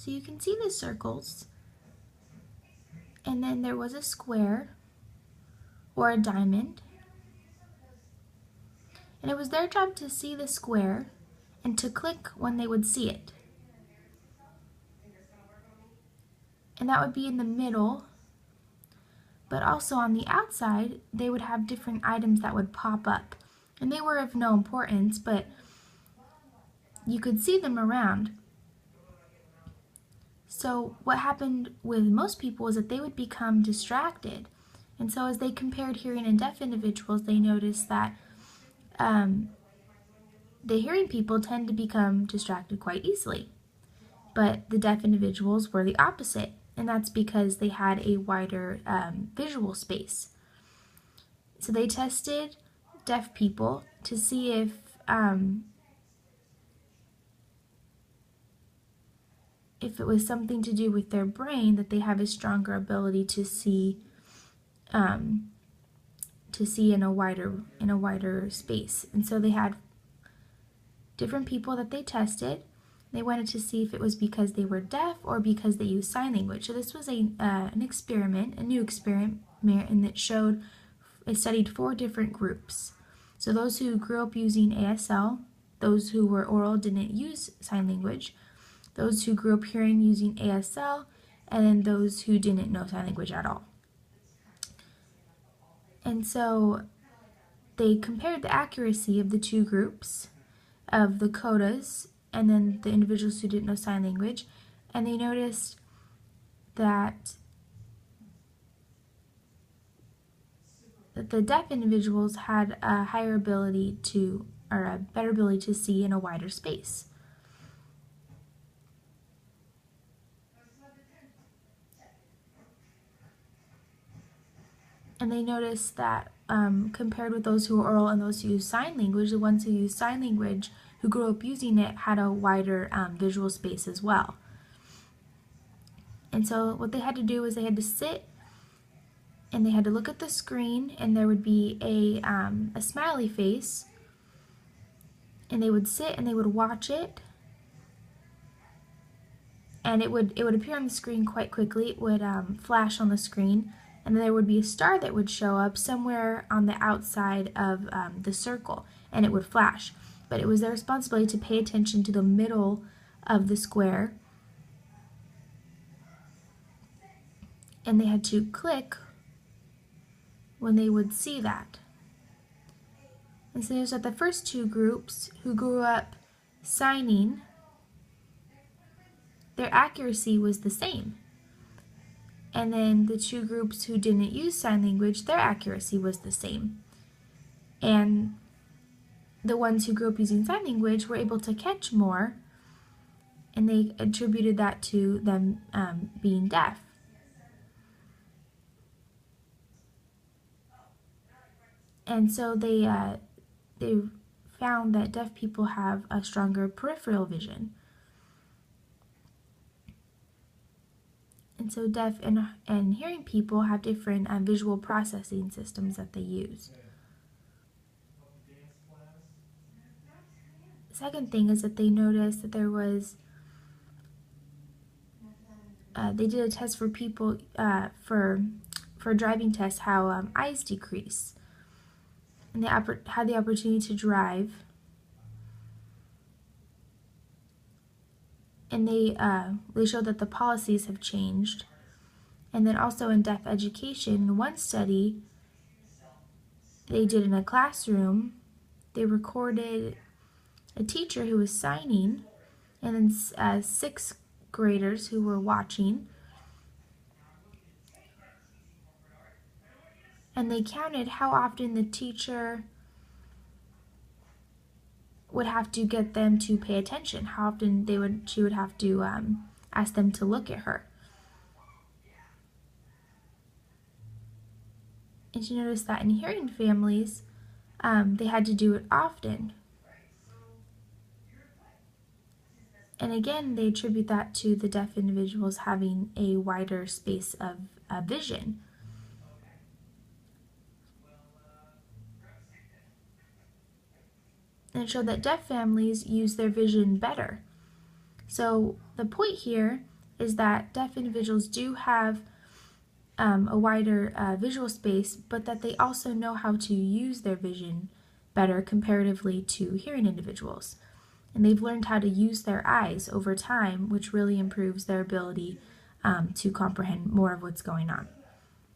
So you can see the circles, and then there was a square or a diamond, and it was their job to see the square and to click when they would see it. And that would be in the middle, but also on the outside they would have different items that would pop up, and they were of no importance, but you could see them around. So what happened with most people is that they would become distracted, and so as they compared hearing and deaf individuals, they noticed that the hearing people tend to become distracted quite easily, but the deaf individuals were the opposite, and that's because they had a wider visual space. So they tested deaf people to see if it was something to do with their brain that they have a stronger ability to see in a wider space. And so they had different people that they tested. They wanted to see if it was because they were deaf or because they used sign language. So this was an experiment, a new experiment, and it studied 4 different groups. So those who grew up using ASL, those who were oral didn't use sign language, those who grew up hearing using ASL, and then those who didn't know sign language at all. And so they compared the accuracy of the 2 groups of the codas and then the individuals who didn't know sign language, and they noticed that the deaf individuals had a higher ability to, or a better ability to see in a wider space. And they noticed that compared with those who were oral and those who used sign language, the ones who used sign language, who grew up using it, had a wider visual space as well. And so what they had to do was they had to sit and they had to look at the screen, and there would be a smiley face, and they would sit and they would watch it, and it would appear on the screen quite quickly. It would flash on the screen, and then there would be a star that would show up somewhere on the outside of the circle, and it would flash. But it was their responsibility to pay attention to the middle of the square, and they had to click when they would see that. And so there's the first 2 groups who grew up signing, their accuracy was the same. And then the 2 groups who didn't use sign language, their accuracy was the same. And the ones who grew up using sign language were able to catch more, and they attributed that to them being deaf. And so they found that deaf people have a stronger peripheral vision. And so deaf and hearing people have different visual processing systems that they use. The second thing is that they noticed that there was, they did a test for people, for a driving test, how eyes decrease. And they had the opportunity to drive, and they showed that the policies have changed. And then also in deaf education, in one study they did in a classroom, they recorded a teacher who was signing, and then 6th graders who were watching, and they counted how often the teacher would have to get them to pay attention, how often she would have to ask them to look at her. And she noticed that in hearing families, they had to do it often. And again, they attribute that to the deaf individuals having a wider space of vision. And it showed that deaf families use their vision better. So the point here is that deaf individuals do have a wider visual space, but that they also know how to use their vision better comparatively to hearing individuals. And they've learned how to use their eyes over time, which really improves their ability to comprehend more of what's going on.